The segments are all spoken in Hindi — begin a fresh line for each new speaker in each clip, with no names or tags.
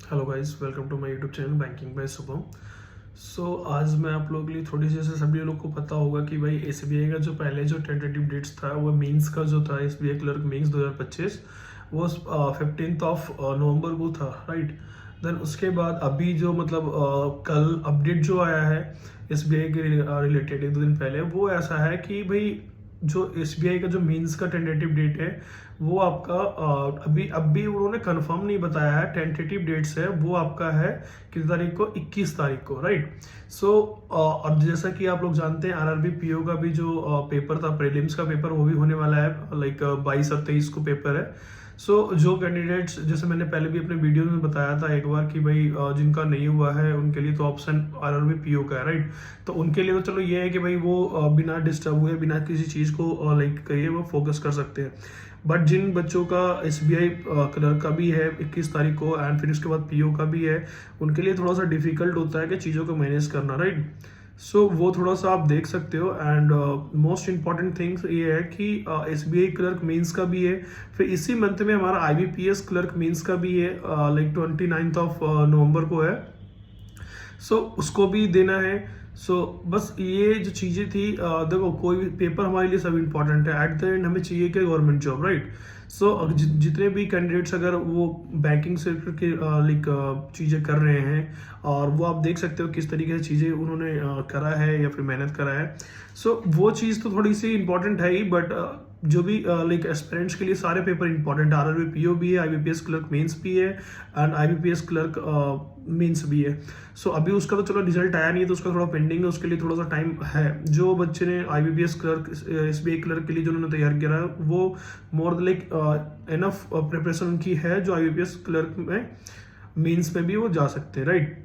Hello guys, welcome to my YouTube channel banking by Shubham. आज मैं आप लोगों के लिए थोड़ी सी, जैसे सभी लोग को पता होगा कि भाई एसबीआई का जो पहले जो टेंटेटिव डेट्स था वो मेंस का जो था, एसबीआई क्लर्क मेंस 2025 वो 15 ऑफ नवंबर को था, राइट। देन उसके बाद अभी जो मतलब कल अपडेट जो आया है एसबीआई के रिलेटेड एक दो दिन पहले, वो ऐसा है कि भाई जो एसबीआई का जो मेंस का टेंटेटिव डेट है वो आपका अभी उन्होंने कंफर्म नहीं बताया है, टेंटेटिव डेट्स है वो आपका है किस तारीख को, 21 तारीख को, राइट। अब जैसा कि आप लोग जानते हैं आरआरबी पीओ का भी जो पेपर था, प्रीलिम्स का पेपर, वो भी होने वाला है, लाइक 22 और 23 को पेपर है। जो कैंडिडेट्स, जैसे मैंने पहले भी अपने वीडियो में बताया था एक बार कि भाई जिनका नहीं हुआ है उनके लिए तो ऑप्शन आरआरबी पीओ का है, राइट। तो उनके लिए तो चलो ये है कि भाई वो बिना डिस्टर्ब हुए, बिना किसी चीज़ को लाइक करिए वो फोकस कर सकते हैं। बट जिन बच्चों का एसबीआई क्लर्क का भी है 21 तारीख को एंड फिर उसके बाद पीओ का भी है, उनके लिए थोड़ा सा डिफिकल्ट होता है कि चीज़ों को मैनेज करना, राइट। वो थोड़ा सा आप देख सकते हो। एंड मोस्ट इंपॉर्टेंट थिंग्स ये है कि एसबीआई क्लर्क मेंस का भी है, फिर इसी मंथ में हमारा आईबीपीएस क्लर्क मेंस का भी है, लाइक 29 ऑफ नवंबर को है। उसको भी देना है। बस ये जो चीज़ें थी, देखो कोई भी पेपर हमारे लिए सब इम्पोर्टेंट है, एट द एंड हमें चाहिए कि गवर्नमेंट जॉब, राइट। जितने भी कैंडिडेट्स अगर वो बैंकिंग सेक्टर के लाइक चीज़ें कर रहे हैं, और वो आप देख सकते हो किस तरीके से चीज़ें उन्होंने करा है या फिर मेहनत करा है। वो चीज़ तो थोड़ी सी इंपॉर्टेंट है ही, बट जो भी लाइक एस्पिरेंट्स के लिए सारे पेपर इंपॉर्टेंट है। आरआरबी पीओ भी है, आईबीपीएस क्लर्क मेंस भी है एंड आईबीपीएस क्लर्क मेंस भी है। अभी उसका तो चलो रिजल्ट आया नहीं है, तो उसका थोड़ा पेंडिंग है, उसके लिए थोड़ा सा टाइम है। जो बच्चे ने आईबीपीएस क्लर्क, एसबीआई क्लर्क के लिए जो उन्होंने तैयार किया है, वो मोर लाइक एनफ प्रिपरेशन उनकी है, जो आईबीपीएस क्लर्क में मेंस में भी वो जा सकते हैं, राइट।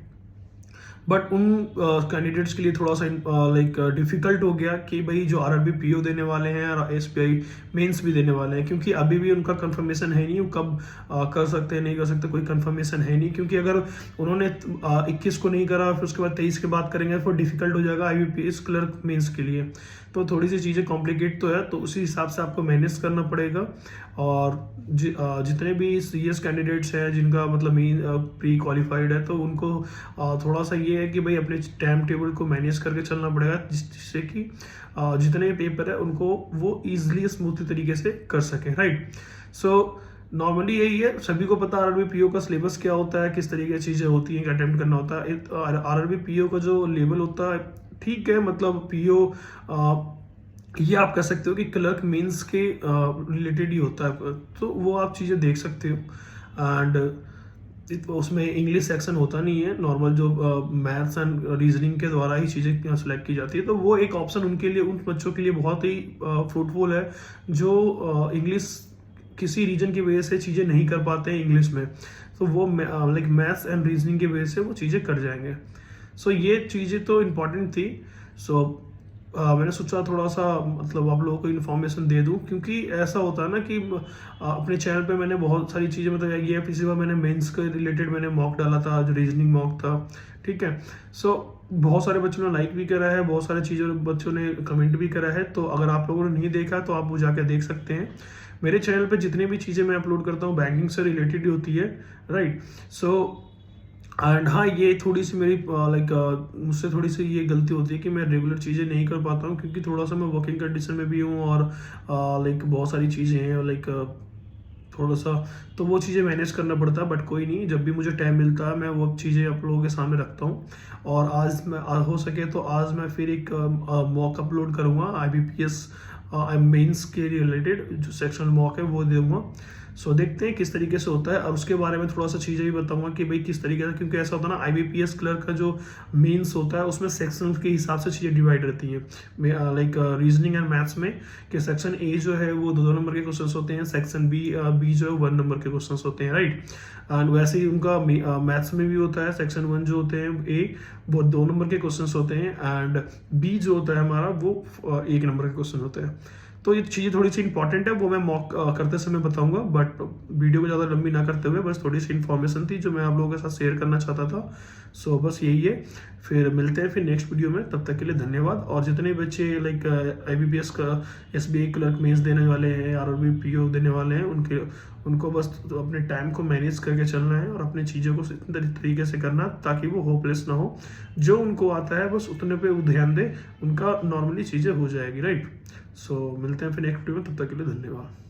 बट उन कैंडिडेट्स के लिए थोड़ा सा लाइक डिफिकल्ट हो गया कि भाई जो आरआरबी पीओ देने वाले हैं और एसबीआई मेंस भी देने वाले हैं, क्योंकि अभी भी उनका कंफर्मेशन है नहीं, वो कब कर सकते हैं नहीं कर सकते, कोई कंफर्मेशन है नहीं। क्योंकि अगर उन्होंने 21 को नहीं करा, फिर उसके बाद 23 के बाद करेंगे, फिर डिफिकल्ट हो जाएगा आईबीपीएस क्लर्क मेंस के लिए। तो थोड़ी सी चीज़ें कॉम्प्लिकेट तो है, तो उसी हिसाब से आपको मैनेज करना पड़ेगा। और जितने भी सीएस कैंडिडेट्स हैं जिनका मतलब मेन प्री क्वालिफाइड है, तो उनको थोड़ा सा ये है कि भाई अपने टाइम टेबल को मैनेज करके चलना पड़ेगा, जिससे कि जितने भी पेपर है उनको वो ईजिली स्मूथली तरीके से कर सकें, राइट। नॉर्मली यही है, सभी को पता आरआरबी पीओ का सिलेबस क्या होता है, किस तरीके की चीज़ें होती हैं, अटेम्प्ट करना होता है। आरआरबी पीओ का जो लेवल होता है, ठीक है, मतलब पीओ ये आप कह सकते हो कि क्लर्क मेंस के रिलेटेड ही होता है, तो वो आप चीज़ें देख सकते हो। एंड उसमें इंग्लिश सेक्शन होता नहीं है, नॉर्मल जो मैथ्स एंड रीजनिंग के द्वारा ही चीज़ें सेलेक्ट की जाती है। तो वो एक ऑप्शन उनके लिए, उन बच्चों के लिए बहुत ही फ्रूटफुल है जो इंग्लिश किसी रीजन की वजह से चीज़ें नहीं कर पाते हैं इंग्लिश में, तो वो लाइक मैथ्स एंड रीजनिंग की वजह से वो चीज़ें कर जाएंगे। ये चीज़ें तो इम्पॉर्टेंट थी। मैंने सोचा थोड़ा सा मतलब आप लोगों को इन्फॉर्मेशन दे दूं, क्योंकि ऐसा होता है ना कि अपने चैनल पे मैंने बहुत सारी चीज़ें, मतलब ये पिछली बार मैंने मेंस के रिलेटेड मैंने मॉक डाला था, जो रीजनिंग मॉक था, ठीक है। बहुत सारे बच्चों ने लाइक भी करा है, बहुत सारी चीज़ों बच्चों ने कमेंट भी करा है। तो अगर आप लोगों ने नहीं देखा तो आप वो जाके देख सकते हैं। मेरे चैनल पे जितनी भी चीज़ें मैं अपलोड करता हूँ बैंकिंग से रिलेटेड ही होती है, राइट। एंड हाँ, ये थोड़ी सी मेरी लाइक मुझसे थोड़ी सी ये गलती होती है कि मैं रेगुलर चीज़ें नहीं कर पाता हूँ, क्योंकि थोड़ा सा मैं वर्किंग कंडीशन में भी हूँ, और लाइक बहुत सारी चीज़ें हैं, लाइक थोड़ा सा तो वो चीज़ें मैनेज करना पड़ता है। बट कोई नहीं, जब भी मुझे टाइम मिलता है मैं वो चीज़ें आप लोगों के सामने रखता हूँ। और आज मैं हो सके तो आज मैं फिर एक मॉक अपलोड करूँगा आईबीपीएस मेंस के रिलेटेड, जो सेक्शनल मॉक है वो दूंगा। देखते हैं किस तरीके से होता है, और उसके बारे में थोड़ा सा चीज़ें भी बताऊंगा कि भाई किस तरीके से, क्योंकि ऐसा होता है ना आईबीपीएस क्लर्क का जो मेंस होता है उसमें सेक्शन के हिसाब से चीज़ें डिवाइड रहती हैं, लाइक रीजनिंग एंड मैथ्स में, कि सेक्शन ए जो है वो 2 नंबर के क्वेश्चन होते हैं, सेक्शन बी जो है 1 नंबर के क्वेश्चन होते हैं, राइट। एंड वैसे ही उनका मैथ्स में भी होता है, सेक्शन 1 जो होते हैं ए वो 2 नंबर के क्वेश्चन होते हैं, एंड बी जो होता है हमारा वो 1 नंबर के क्वेश्चन होते हैं। तो ये चीज़ें थोड़ी सी इंपॉर्टेंट है, वो मैं मॉक करते समय बताऊंगा, बट वीडियो को ज़्यादा लंबी ना करते हुए बस थोड़ी सी इन्फॉर्मेशन थी जो मैं आप लोगों के साथ शेयर करना चाहता था। बस यही है, फिर मिलते हैं फिर नेक्स्ट वीडियो में, तब तक के लिए धन्यवाद। और जितने बच्चे लाइक आईबीपीएस का एसबीआई क्लर्क मेंस देने वाले हैं, आरआरबी पीओ देने वाले हैं, उनको बस तो अपने टाइम को मैनेज करके चलना है और अपनी चीज़ों को इतने तरीके से करना ताकि वो होपलेस ना हो। जो उनको आता है बस उतने पे वो ध्यान दे, उनका नॉर्मली चीज़ें हो जाएगी, राइट। सो मिलते हैं फिर नेक्स्ट वीडियो में, तब तक के लिए धन्यवाद।